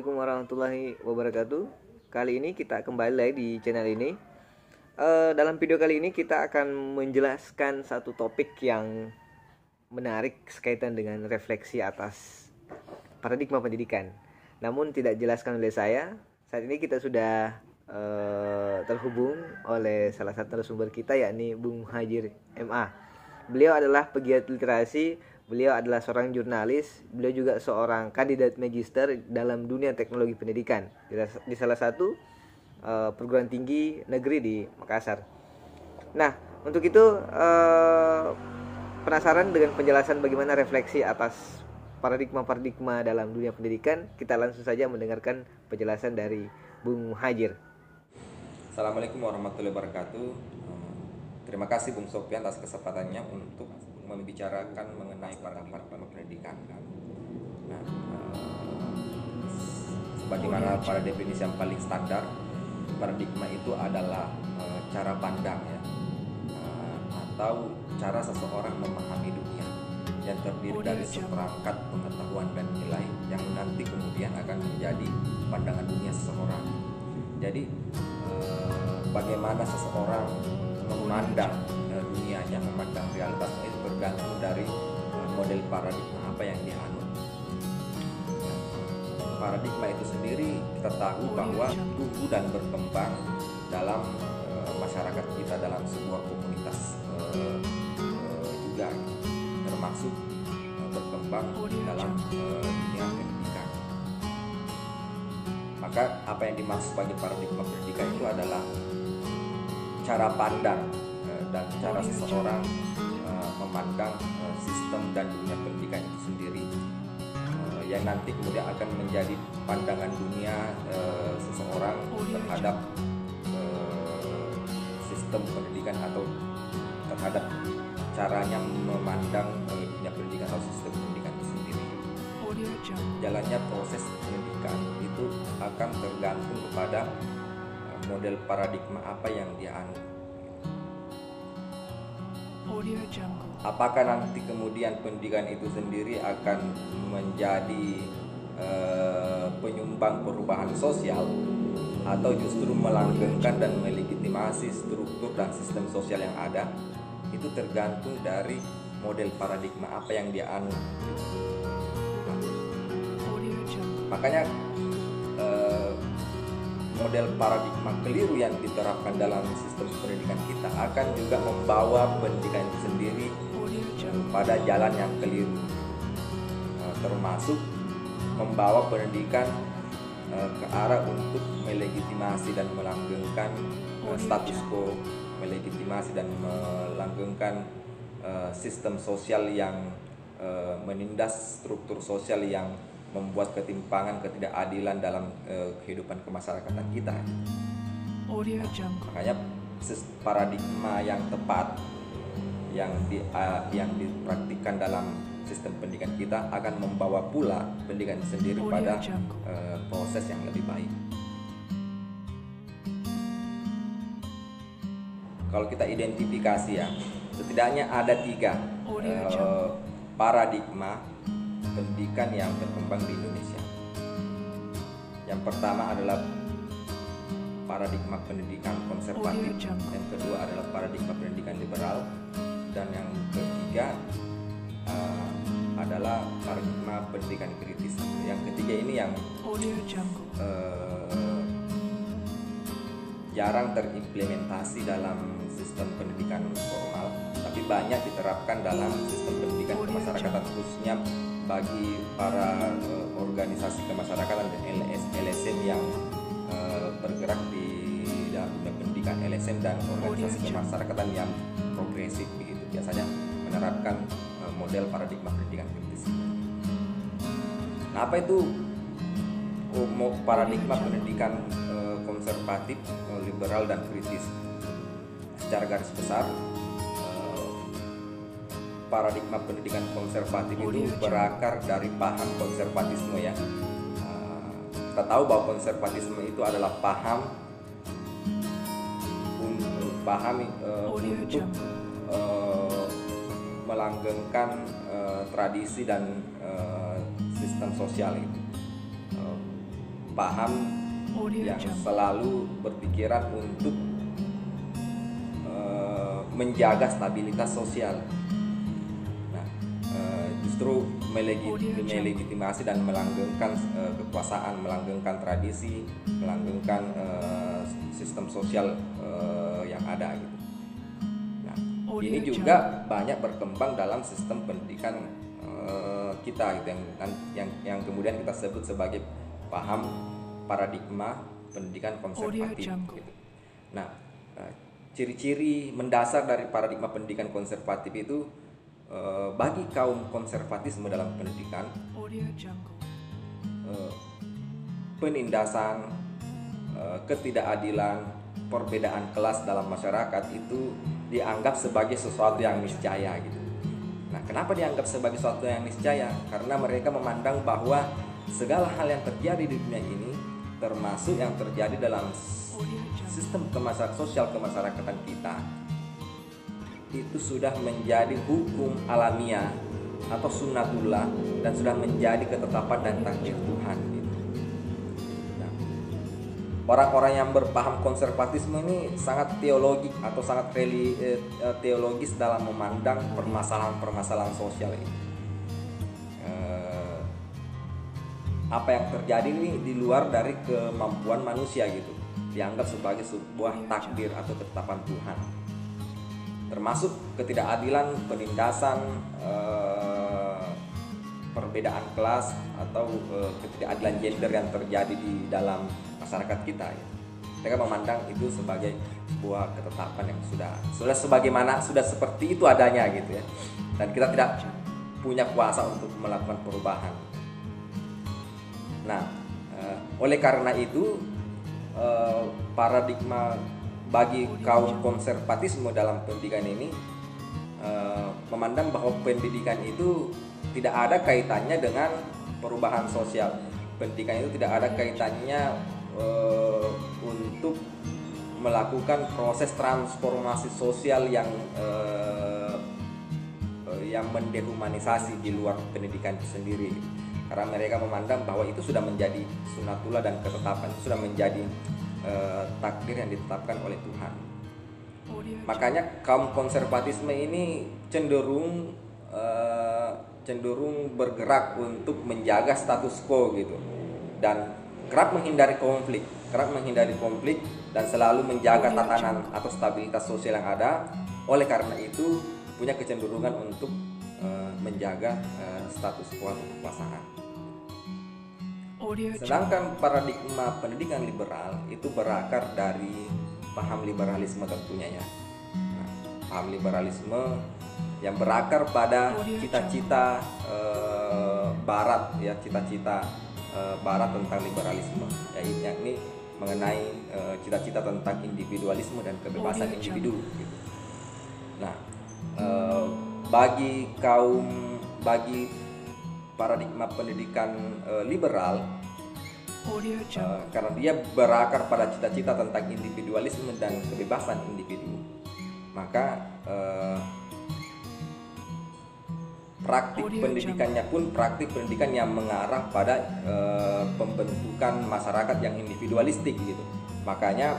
Assalamualaikum warahmatullahi wabarakatuh. Kali ini kita kembali lagi di channel ini. Dalam video kali ini kita akan menjelaskan satu topik yang menarik sekaitan dengan refleksi atas paradigma pendidikan. Namun tidak dijelaskan oleh saya. Saat ini kita sudah terhubung oleh salah satu narasumber kita, yakni Bung Muhajir MA. Beliau adalah pegiat literasi, beliau adalah seorang jurnalis, beliau juga seorang kandidat magister dalam dunia teknologi pendidikan di salah satu perguruan tinggi negeri di Makassar. Nah, untuk itu penasaran dengan penjelasan bagaimana refleksi atas paradigma-paradigma dalam dunia pendidikan? Kita langsung saja mendengarkan penjelasan dari Bung Muhajir. Assalamualaikum warahmatullahi wabarakatuh. Terima kasih Bung Sofyan atas kesempatannya untuk membicarakan mengenai paradigma pendidikan. Nah, sebagaimana pada definisi yang paling standar, paradigma itu adalah cara pandang ya, atau cara seseorang memahami dunia yang terdiri dari seperangkat pengetahuan dan nilai yang nanti kemudian akan menjadi pandangan dunia seseorang. Jadi bagaimana seseorang memandang dunianya, memandang realitasnya itu bergantung dari model paradigma apa yang dia anut. Paradigma itu sendiri kita tahu bahwa tumbuh dan berkembang dalam masyarakat kita, dalam sebuah komunitas juga, termasuk berkembang dalam dunia pendidikan. Maka apa yang dimaksud sebagai paradigma pendidikan itu adalah cara pandang dan cara seseorang memandang sistem dan dunia pendidikan itu sendiri, yang nanti kemudian akan menjadi pandangan dunia seseorang terhadap sistem pendidikan atau terhadap caranya memandang dunia pendidikan atau sistem pendidikan itu sendiri. Jalannya proses pendidikan itu akan tergantung kepada model paradigma apa yang dia anut. Apakah nanti kemudian pendidikan itu sendiri akan menjadi penyumbang perubahan sosial, atau justru melanggengkan dan melegitimasi struktur dan sistem sosial yang ada? Itu tergantung dari model paradigma apa yang dia anut. Makanya model paradigma keliru yang diterapkan dalam sistem pendidikan kita akan juga membawa pendidikan itu sendiri pada jalan yang keliru, termasuk membawa pendidikan ke arah untuk melegitimasi dan melanggengkan status quo, melegitimasi dan melanggengkan sistem sosial yang menindas struktur sosial yang membuat ketimpangan, ketidakadilan dalam kehidupan kemasyarakatan kita. Makanya paradigma yang tepat yang dipraktikkan dalam sistem pendidikan kita akan membawa pula pendidikan sendiri pada proses yang lebih baik. Kalau kita identifikasi ya, setidaknya ada 3 paradigma pendidikan yang berkembang di Indonesia. Yang pertama adalah paradigma pendidikan konservatif, yang kedua adalah paradigma pendidikan liberal, dan yang ketiga adalah paradigma pendidikan kritis. Yang ketiga ini yang jarang terimplementasi dalam sistem pendidikan formal, tapi banyak diterapkan dalam sistem pendidikan kemasyarakatan, khususnya bagi para organisasi kemasyarakatan dan LSM yang bergerak di dalam dunia pendidikan. LSM dan organisasi kemasyarakatan yang progresif begitu biasanya menerapkan model paradigma pendidikan kritis. Nah, apa itu paradigma pendidikan konservatif, liberal, dan kritis? Secara garis besar, paradigma pendidikan konservatif itu berakar dari paham konservatisme ya. Kita tahu bahwa konservatisme itu adalah paham untuk melanggengkan tradisi dan sistem sosial itu. paham yang selalu berpikiran untuk menjaga stabilitas sosial. Nah, justru melegitimasi dan melanggengkan kekuasaan, melanggengkan tradisi, melanggengkan sistem sosial yang ada gitu. Nah, ini juga banyak berkembang dalam sistem pendidikan kita gitu, yang kemudian kita sebut sebagai paham paradigma pendidikan konservatif gitu. Nah, ciri-ciri mendasar dari paradigma pendidikan konservatif itu bagi kaum konservatisme dalam pendidikan, penindasan, ketidakadilan, perbedaan kelas dalam masyarakat itu dianggap sebagai sesuatu yang niscaya gitu. Nah, kenapa dianggap sebagai sesuatu yang niscaya? Karena mereka memandang bahwa segala hal yang terjadi di dunia ini, termasuk yang terjadi dalam sistem sosial kemasyarakatan kita, itu sudah menjadi hukum alamiah atau sunnatullah dan sudah menjadi ketetapan dan takdir Tuhan gitu. Nah, orang-orang yang berpaham konservatisme ini sangat teologik atau sangat teologis dalam memandang permasalahan-permasalahan sosial ini. Apa yang terjadi ini di luar dari kemampuan manusia gitu, dianggap sebagai sebuah takdir atau ketetapan Tuhan, termasuk ketidakadilan, penindasan, perbedaan kelas atau ketidakadilan gender yang terjadi di dalam masyarakat kita ya. Mereka memandang itu sebagai sebuah ketetapan yang sudah sebagaimana, sudah seperti itu adanya gitu ya, dan kita tidak punya kuasa untuk melakukan perubahan. Nah, oleh karena itu paradigma bagi kaum konservatisme dalam pendidikan ini memandang bahwa pendidikan itu tidak ada kaitannya dengan perubahan sosial. Pendidikan itu tidak ada kaitannya untuk melakukan proses transformasi sosial yang mendehumanisasi di luar pendidikan itu sendiri. Karena mereka memandang bahwa itu sudah menjadi sunatullah dan ketetapan, itu sudah menjadi takdir yang ditetapkan oleh Tuhan. Makanya kaum konservatisme ini cenderung bergerak untuk menjaga status quo gitu, dan kerap menghindari konflik dan selalu menjaga tatanan atau stabilitas sosial yang ada. Oleh karena itu punya kecenderungan untuk menjaga status quo atau kekuasaan. Sedangkan paradigma pendidikan liberal itu berakar dari paham liberalisme tentunya ya. Nah, paham liberalisme yang berakar pada cita-cita Barat ya, cita-cita Barat tentang liberalisme, yakni mengenai cita-cita tentang individualisme dan kebebasan individu gitu. Nah, bagi paradigma pendidikan liberal, karena dia berakar pada cita-cita tentang individualisme dan kebebasan individu, maka praktik pendidikannya pun praktik pendidikan yang mengarah pada pembentukan masyarakat yang individualistik gitu. Makanya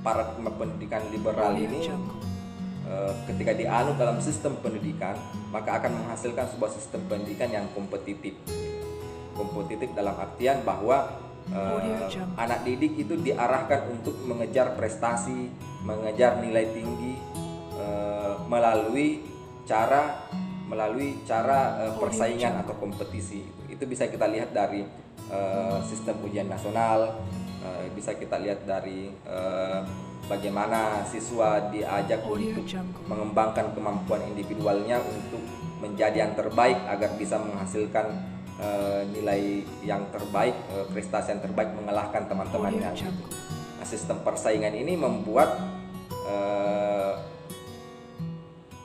paradigma pendidikan liberal ini ketika dianut dalam sistem pendidikan, maka akan menghasilkan sebuah sistem pendidikan yang kompetitif dalam artian bahwa anak didik itu diarahkan untuk mengejar prestasi, mengejar nilai tinggi melalui cara persaingan atau kompetisi. Itu bisa kita lihat dari sistem ujian nasional, bisa kita lihat dari bagaimana siswa diajak untuk mengembangkan kemampuan individualnya untuk menjadi yang terbaik agar bisa menghasilkan nilai yang terbaik, prestasi yang terbaik, mengalahkan teman-temannya. Nah, sistem persaingan ini membuat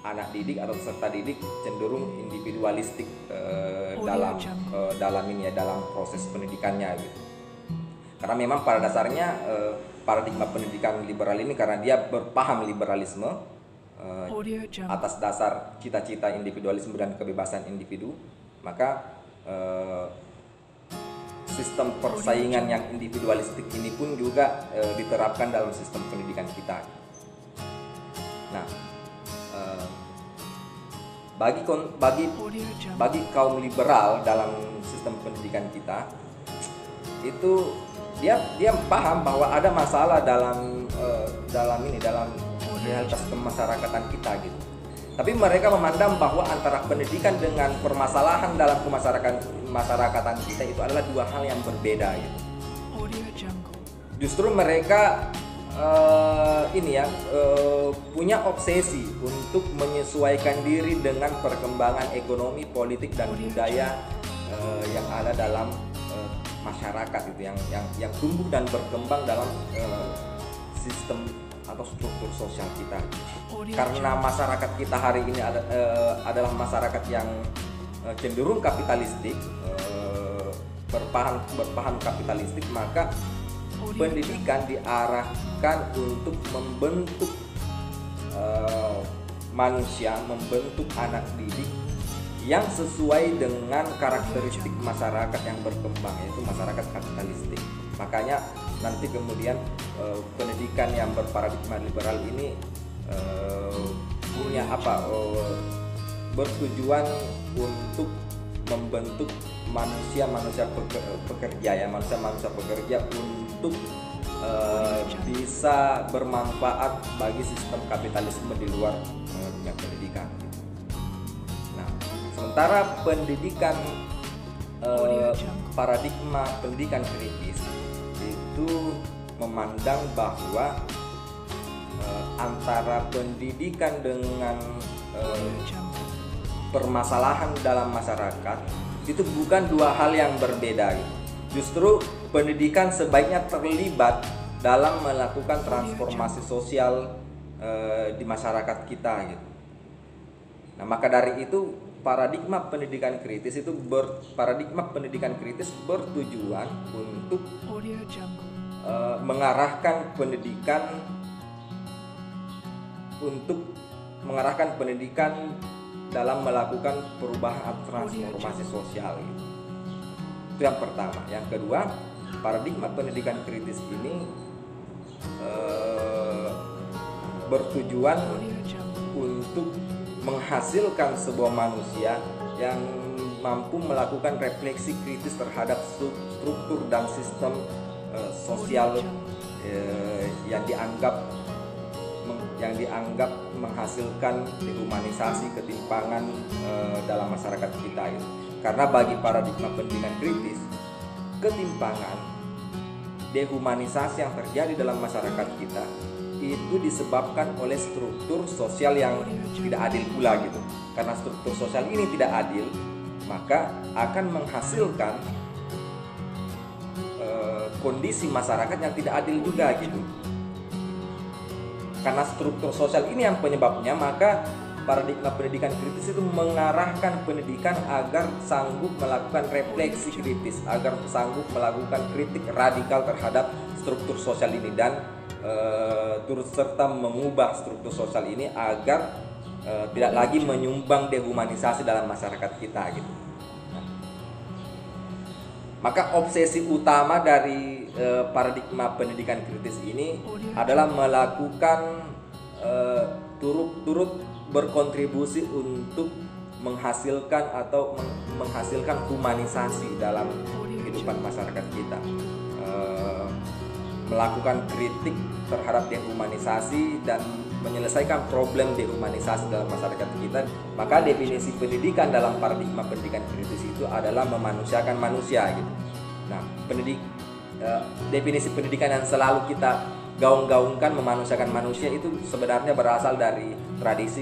anak didik atau peserta didik cenderung individualistik dalam proses pendidikannya gitu. Karena memang pada dasarnya paradigma pendidikan liberal ini, karena dia berpaham liberalisme atas dasar cita-cita individualisme dan kebebasan individu, maka sistem persaingan yang individualistik ini pun juga diterapkan dalam sistem pendidikan kita. Nah, bagi kaum liberal dalam sistem pendidikan kita itu dia paham bahwa ada masalah dalam realitas kemasyarakatan kita gitu. Tapi mereka memandang bahwa antara pendidikan dengan permasalahan dalam kemasyarakatan kita itu adalah dua hal yang berbeda gitu. Justru mereka punya obsesi untuk menyesuaikan diri dengan perkembangan ekonomi, politik dan budaya yang ada dalam masyarakat itu yang tumbuh dan berkembang dalam sistem atau struktur sosial kita. Karena masyarakat kita hari ini adalah masyarakat yang cenderung kapitalistik, berpaham kapitalistik, maka pendidikan diarahkan untuk membentuk manusia, membentuk anak didik yang sesuai dengan karakteristik masyarakat yang berkembang, yaitu masyarakat kapitalistik. Makanya nanti kemudian pendidikan yang berparadigma liberal ini bertujuan untuk membentuk manusia pekerja untuk bisa bermanfaat bagi sistem kapitalisme di luar dunia pendidikan. Nah, sementara pendidikan paradigma pendidikan kritis itu memandang bahwa antara pendidikan dengan permasalahan dalam masyarakat itu bukan dua hal yang berbeda gitu. Justru pendidikan sebaiknya terlibat dalam melakukan transformasi sosial di masyarakat kita gitu. Nah, maka dari itu paradigma pendidikan kritis bertujuan untuk mengarahkan pendidikan dalam melakukan perubahan atau transformasi sosial gitu. Itu yang pertama. Yang kedua, paradigma pendidikan kritis ini bertujuan untuk menghasilkan sebuah manusia yang mampu melakukan refleksi kritis terhadap struktur dan sistem sosial yang dianggap menghasilkan dehumanisasi, ketimpangan dalam masyarakat kita itu. Karena bagi paradigma pendidikan kritis, ketimpangan, dehumanisasi yang terjadi dalam masyarakat kita itu disebabkan oleh struktur sosial yang tidak adil pula gitu. Karena struktur sosial ini tidak adil, maka akan menghasilkan kondisi masyarakat yang tidak adil juga gitu. Karena struktur sosial ini yang penyebabnya, maka paradigma pendidikan kritis itu mengarahkan pendidikan agar sanggup melakukan refleksi kritis, agar sanggup melakukan kritik radikal terhadap struktur sosial ini dan turut serta mengubah struktur sosial ini agar tidak lagi menyumbang dehumanisasi dalam masyarakat kita gitu. Maka obsesi utama dari paradigma pendidikan kritis ini adalah melakukan turut berkontribusi untuk menghasilkan humanisasi dalam kehidupan masyarakat kita, melakukan kritik terhadap dehumanisasi dan menyelesaikan problem dehumanisasi dalam masyarakat kita. Maka definisi pendidikan dalam paradigma pendidikan kritis itu adalah memanusiakan manusia gitu. Nah, definisi pendidikan yang selalu kita gaung-gaungkan, memanusiakan manusia, itu sebenarnya berasal dari tradisi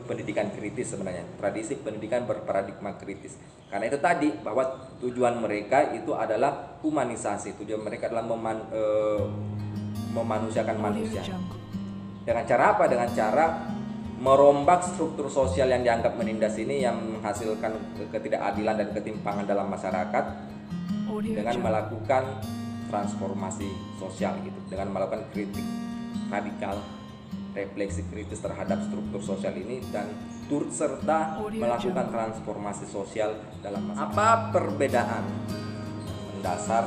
pendidikan kritis sebenarnya, tradisi pendidikan berparadigma kritis. Karena itu tadi, bahwa tujuan mereka itu adalah humanisasi, tujuan mereka adalah memanusiakan manusia. Dengan cara apa? Dengan cara merombak struktur sosial yang dianggap menindas ini, yang menghasilkan ketidakadilan dan ketimpangan dalam masyarakat, dengan melakukan transformasi sosial gitu, dengan melakukan kritik radikal, refleksi kritis terhadap struktur sosial ini, dan turut serta melakukan transformasi sosial dalam masyarakat. Apa perbedaan dasar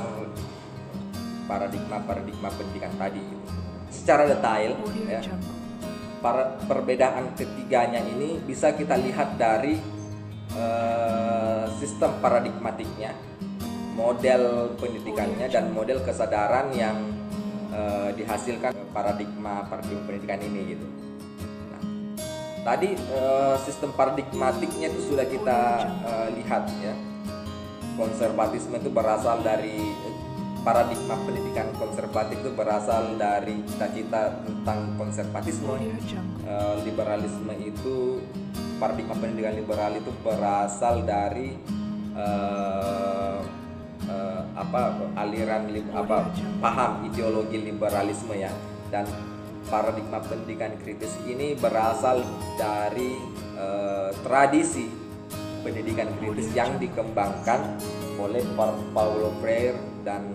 paradigma pendidikan tadi gitu. Secara detail ya, perbedaan ketiganya ini bisa kita lihat dari sistem paradigmatiknya, model pendidikannya, dan model kesadaran yang dihasilkan paradigma pendidikan ini gitu. Nah, tadi sistem paradigmatiknya itu sudah kita lihat ya. Konservatisme itu berasal dari paradigma pendidikan konservatif itu berasal dari cita-cita tentang konservatisme. Liberalisme itu, paradigma pendidikan liberal itu berasal dari paham ideologi liberalisme ya. Dan paradigma pendidikan kritis ini berasal dari tradisi pendidikan kritis yang dikembangkan oleh Paulo Freire dan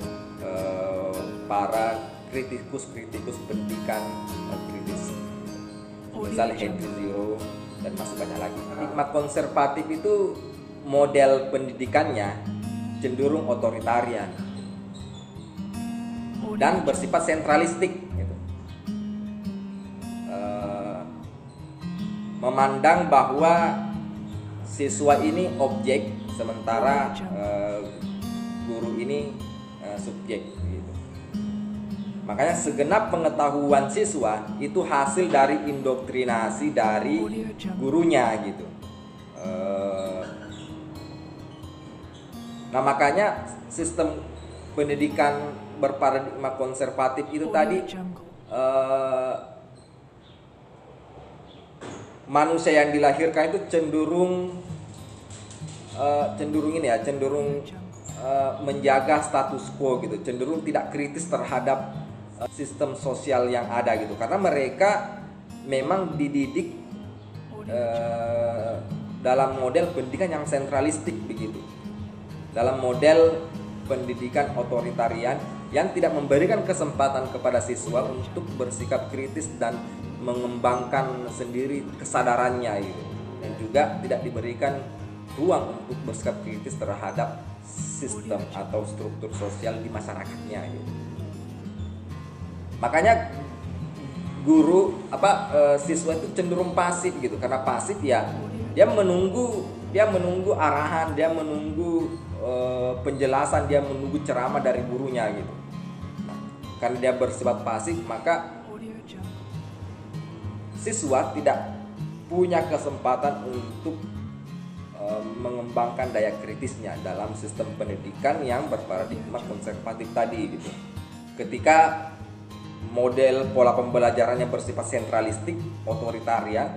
para kritikus pendidikan kritis, misalnya Henry Thoreau dan masih banyak lagi. Paradigma konservatif itu model pendidikannya cenderung otoritarian dan bersifat sentralistik gitu. Memandang bahwa siswa ini objek, sementara guru ini subjek gitu. Makanya segenap pengetahuan siswa itu hasil dari indoktrinasi dari gurunya gitu. Nah, makanya sistem pendidikan berparadigma konservatif itu tadi manusia yang dilahirkan itu cenderung menjaga status quo gitu, cenderung tidak kritis terhadap sistem sosial yang ada gitu, karena mereka memang dididik dalam model pendidikan yang sentralistik begitu, dalam model pendidikan otoritarian yang tidak memberikan kesempatan kepada siswa untuk bersikap kritis dan mengembangkan sendiri kesadarannya gitu, dan juga tidak diberikan ruang untuk bersikap kritis terhadap sistem atau struktur sosial di masyarakatnya gitu. Makanya siswa itu cenderung pasif gitu. Karena pasif ya dia menunggu arahan, dia menunggu penjelasan, dia menunggu ceramah dari gurunya gitu. Karena dia bersifat pasif, maka siswa tidak punya kesempatan untuk mengembangkan daya kritisnya dalam sistem pendidikan yang berparadigma konservatif tadi gitu. Ketika model pola pembelajarannya bersifat sentralistik, otoritarian,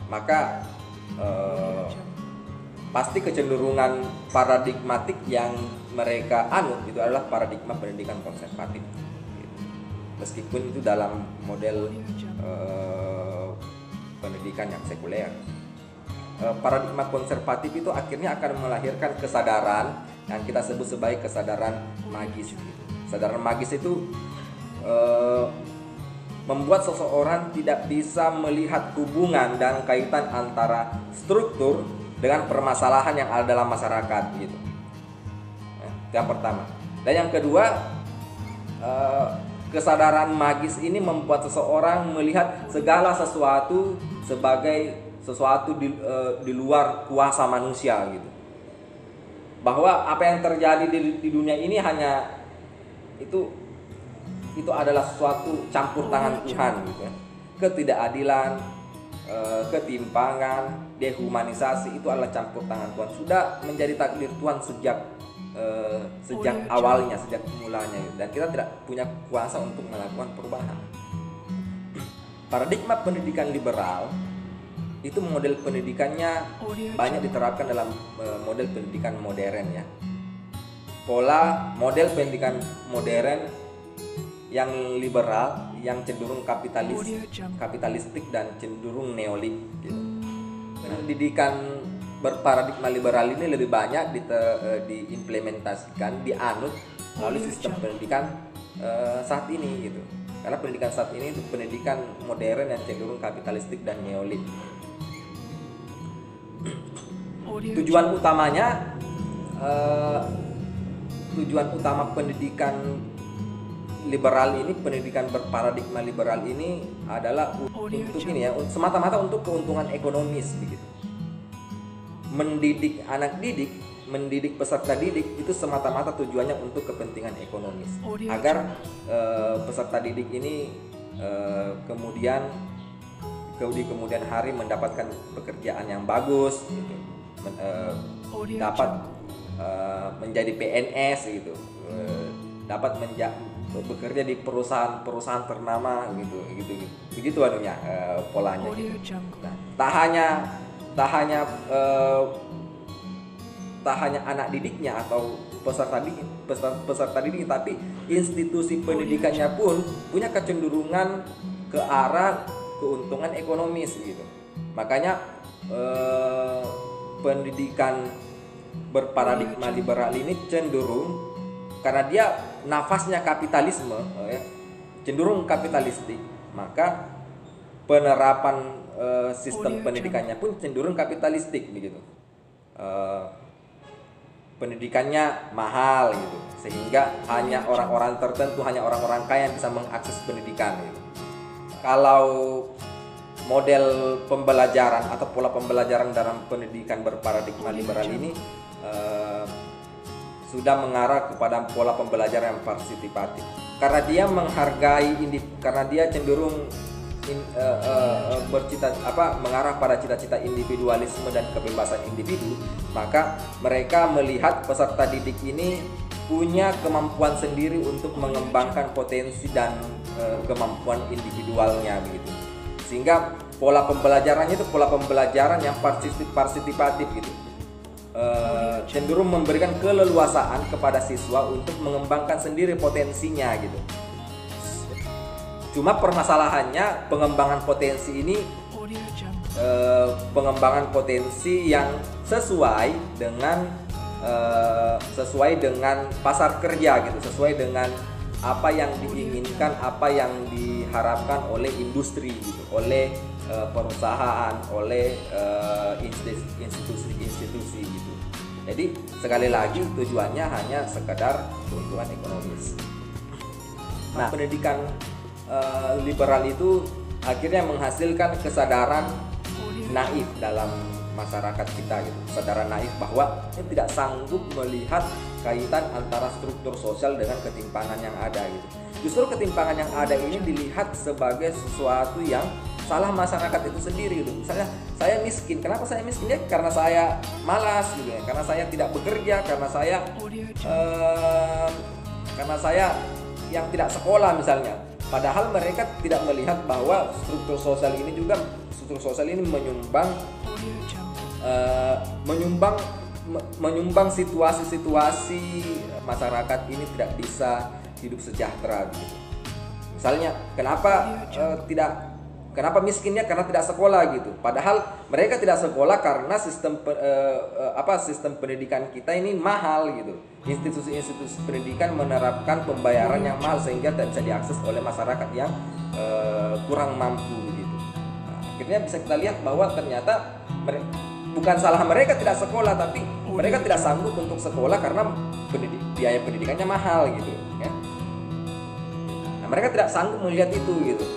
maka pasti kecenderungan paradigmatik yang mereka anut itu adalah paradigma pendidikan konservatif gitu. Meskipun itu dalam model pendidikan yang sekuler. Paradigma konservatif itu akhirnya akan melahirkan kesadaran yang kita sebut sebagai kesadaran magis gitu. Kesadaran magis itu membuat seseorang tidak bisa melihat hubungan dan kaitan antara struktur dengan permasalahan yang ada dalam masyarakat gitu. Yang pertama. Dan yang kedua, kesadaran magis ini membuat seseorang melihat segala sesuatu sebagai sesuatu di luar kuasa manusia gitu. Bahwa apa yang terjadi di dunia ini hanya itu adalah suatu campur tangan Tuhan gitu ya. Ketidakadilan, ketimpangan, dehumanisasi itu adalah campur tangan Tuhan. Sudah menjadi takdir Tuhan sejak awalnya, sejak mulanya gitu. Dan kita tidak punya kuasa untuk melakukan perubahan. Paradigma pendidikan liberal itu model pendidikannya banyak diterapkan dalam model pendidikan modern ya. Model pendidikan modern yang liberal, yang cenderung kapitalistik dan cenderung neolik gitu. Pendidikan berparadigma liberal ini lebih banyak diimplementasikan, dianut melalui sistem pendidikan saat ini gitu. Karena pendidikan saat ini itu pendidikan modern yang cenderung kapitalistik dan neolik. Tujuan utamanya tujuan utama pendidikan liberal ini, pendidikan berparadigma liberal ini adalah untuk ini ya, semata-mata untuk keuntungan ekonomis begitu. Mendidik anak didik, mendidik peserta didik itu semata-mata tujuannya untuk kepentingan ekonomis, agar peserta didik ini kemudian di kemudian hari mendapatkan pekerjaan yang bagus gitu. Dapat menjadi PNS gitu, dapat bekerja di perusahaan ternama gitu begitu anunya, polanya gitu. Nah, tak hanya anak didiknya atau peserta didik, tapi institusi pendidikannya pun punya kecenderungan ke arah keuntungan ekonomis gitu. Makanya pendidikan berparadigma liberal ini cenderung, karena dia nafasnya kapitalisme ya, cenderung kapitalistik, maka penerapan sistem pendidikannya pun cenderung kapitalistik begitu. Pendidikannya mahal gitu, sehingga hanya orang-orang tertentu, hanya orang-orang kaya yang bisa mengakses pendidikan gitu. Kalau model pembelajaran atau pola pembelajaran dalam pendidikan berparadigma liberal ini sudah mengarah kepada pola pembelajaran yang partisipatif, karena dia menghargai karena dia cenderung mengarah pada cita-cita individualisme dan kebebasan individu. Maka mereka melihat peserta didik ini punya kemampuan sendiri untuk mengembangkan potensi dan kemampuan individualnya begitu, sehingga pola pembelajarannya itu pola pembelajaran yang partisipatif gitu, cenderung memberikan keleluasaan kepada siswa untuk mengembangkan sendiri potensinya gitu. Cuma permasalahannya pengembangan potensi ini pengembangan potensi yang sesuai dengan pasar kerja gitu, sesuai dengan apa yang diinginkan, apa yang diharapkan oleh industri gitu, oleh perusahaan, oleh institusi-institusi gitu. Jadi sekali lagi tujuannya hanya sekedar keuntungan ekonomis. Nah, pendidikan liberal itu akhirnya menghasilkan kesadaran naif dalam masyarakat kita gitu. Kesadaran naif bahwa ini tidak sanggup melihat kaitan antara struktur sosial dengan ketimpangan yang ada gitu. Justru ketimpangan yang ada ini dilihat sebagai sesuatu yang salah masyarakat itu sendiri gitu. Misalnya saya miskin, kenapa saya miskin? Ya karena saya malas gitu ya, karena saya tidak bekerja, karena saya yang tidak sekolah misalnya. Padahal mereka tidak melihat bahwa struktur sosial ini menyumbang situasi-situasi masyarakat ini tidak bisa hidup sejahtera gitu. Misalnya kenapa miskinnya? Karena tidak sekolah gitu. Padahal mereka tidak sekolah karena sistem pendidikan kita ini mahal gitu. Institusi-institusi pendidikan menerapkan pembayaran yang mahal sehingga tidak bisa diakses oleh masyarakat yang kurang mampu gitu. Nah, akhirnya bisa kita lihat bahwa ternyata bukan salah mereka tidak sekolah, tapi mereka tidak sanggup untuk sekolah karena biaya pendidikannya mahal gitu ya. Nah, mereka tidak sanggup melihat itu gitu.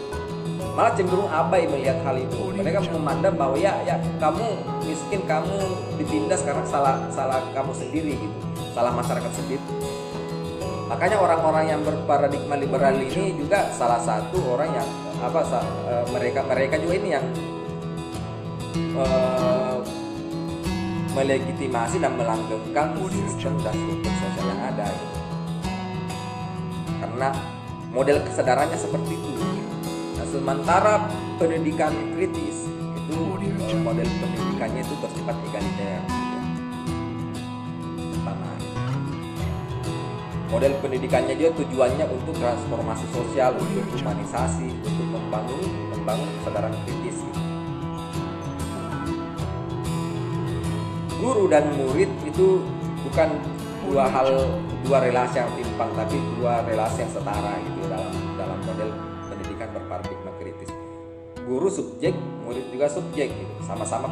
Malah cenderung abai melihat hal itu. Mereka memandang bahwa ya kamu miskin, kamu ditindas karena salah kamu sendiri gitu, salah masyarakat sendiri. Makanya orang-orang yang berparadigma liberal ini juga salah satu orang yang mereka juga ini yang melegitimasi dan melanggengkan sistem dan struktur sosial yang ada gitu. Karena model kesadarannya seperti itu. Nah, sementara pendidikan kritis itu model pendidikannya itu bersifat egaliter. Pertama, model pendidikannya juga tujuannya untuk transformasi sosial, untuk humanisasi, untuk membangun kesadaran kritis. Guru dan murid itu bukan dua relasi yang timpang, tapi dua relasi yang setara gitu dalam model pendidikan berparadigma kritis. Guru subjek, murid juga subjek gitu. Sama-sama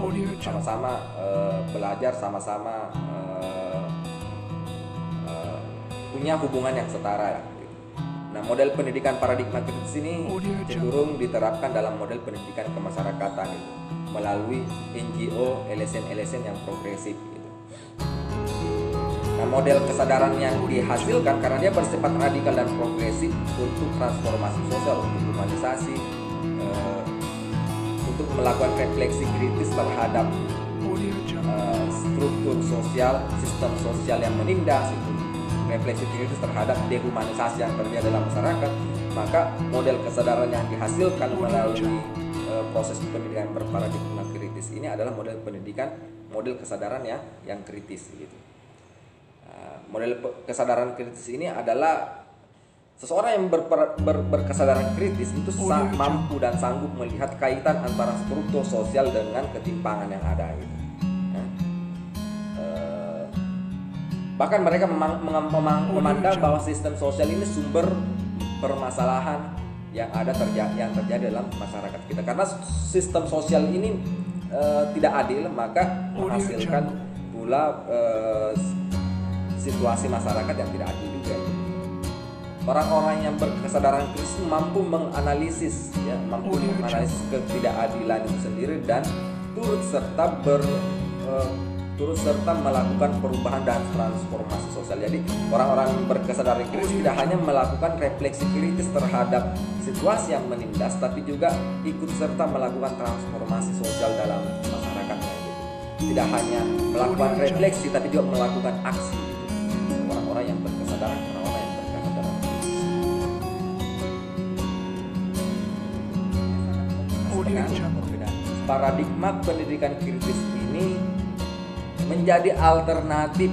belajar, sama-sama punya hubungan yang setara. Nah, model pendidikan paradigma kritis ini cenderung diterapkan dalam model pendidikan kemasyarakatan gitu, melalui NGO, LSM yang progresif gitu. Nah, model kesadaran yang dihasilkan karena dia bersifat radikal dan progresif untuk transformasi sosial, untuk humanisasi, untuk melakukan refleksi kritis terhadap struktur sosial, sistem sosial yang menindas itu, refleksi kritis terhadap dehumanisasi yang terjadi dalam masyarakat. Maka model kesadaran yang dihasilkan melalui proses pendidikan berparadigma kritis ini adalah model kesadaran yang kritis gitu. Model kesadaran kritis ini adalah seseorang yang berkesadaran kritis itu mampu dan sanggup melihat kaitan antara struktur sosial dengan ketimpangan yang ada gitu. Bahkan mereka memandang bahwa sistem sosial ini sumber permasalahan yang terjadi dalam masyarakat kita. Karena sistem sosial ini tidak adil, maka menghasilkan pula situasi masyarakat yang tidak adil juga. Orang-orang yang berkesadaran kritis mampu menganalisis ketidakadilan itu sendiri dan turut serta melakukan perubahan dan transformasi sosial. Jadi orang-orang berkesadaran kritis tidak hanya melakukan refleksi kritis terhadap situasi yang menindas, tapi juga ikut serta melakukan transformasi sosial dalam masyarakatnya. Tidak hanya melakukan refleksi, tapi juga melakukan aksi. Orang-orang yang berkesadaran kritis. Paradigma pendidikan kritis ini menjadi alternatif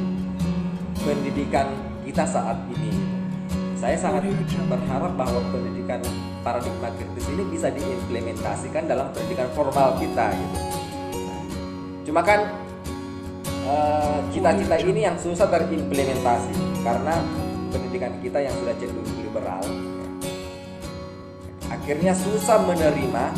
pendidikan kita saat ini. Saya sangat berharap bahwa pendidikan paradigma kritis ini bisa diimplementasikan dalam pendidikan formal kita gitu. Cuma kan cita-cita ini yang susah terimplementasi karena pendidikan kita yang sudah cenderung liberal akhirnya susah menerima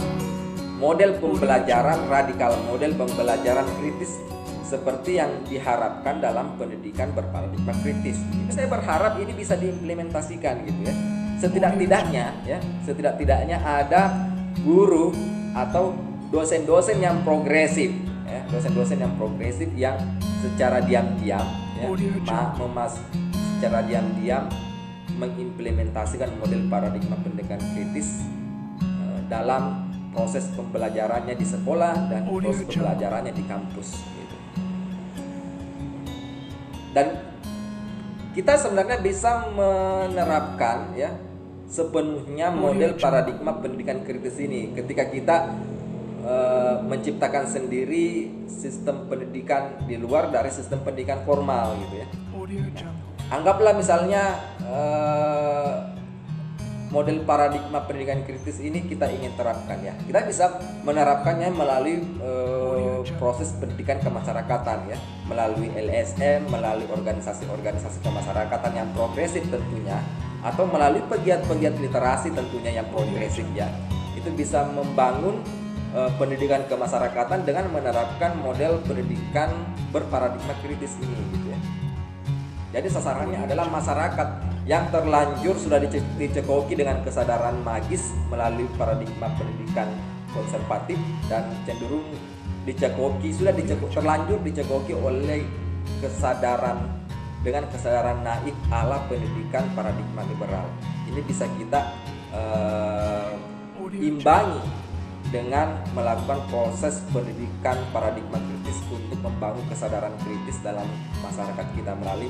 model pembelajaran radikal, model pembelajaran kritis seperti yang diharapkan dalam pendidikan berparadigma kritis. Saya berharap ini bisa diimplementasikan gitu ya. Setidak-tidaknya ada guru atau dosen-dosen yang progresif, ya, dosen-dosen yang progresif yang secara diam-diam, ya, secara diam-diam mengimplementasikan model paradigma pendidikan kritis dalam proses pembelajarannya di sekolah dan proses pembelajarannya di kampus gitu. Dan kita sebenarnya bisa menerapkan ya sepenuhnya model paradigma pendidikan kritis ini ketika kita menciptakan sendiri sistem pendidikan di luar dari sistem pendidikan formal gitu ya. Anggaplah misalnya model paradigma pendidikan kritis ini kita ingin terapkan ya. Kita bisa menerapkannya melalui proses pendidikan kemasyarakatan ya, melalui LSM, melalui organisasi-organisasi kemasyarakatan yang progresif tentunya, atau melalui pegiat-pegiat literasi tentunya yang progresif ya. Itu bisa membangun pendidikan kemasyarakatan dengan menerapkan model pendidikan berparadigma kritis ini gitu ya. Jadi sasarannya adalah masyarakat yang terlanjur sudah dicekoki dengan kesadaran magis melalui paradigma pendidikan konservatif dan cenderung terlanjur dicekoki oleh kesadaran naif ala pendidikan paradigma liberal. Ini bisa kita imbangi dengan melakukan proses pendidikan paradigma kritis untuk membangun kesadaran kritis dalam masyarakat kita melalui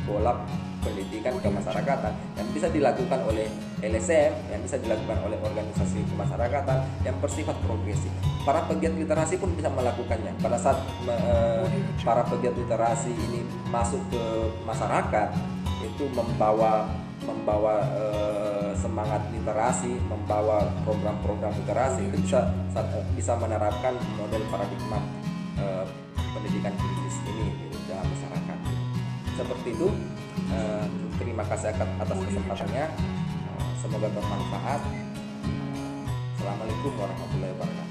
pola pendidikan kemasyarakatan yang bisa dilakukan oleh LSM, yang bisa dilakukan oleh organisasi kemasyarakatan yang bersifat progresif. Para pegiat literasi pun bisa melakukannya. Pada saat para pegiat literasi ini masuk ke masyarakat, itu membawa semangat literasi, membawa program-program literasi, itu bisa menerapkan model paradigma pendidikan kritis ini di dalam masyarakat. Seperti itu. Terima kasih atas kesempatannya. Semoga bermanfaat. Assalamualaikum warahmatullahi wabarakatuh.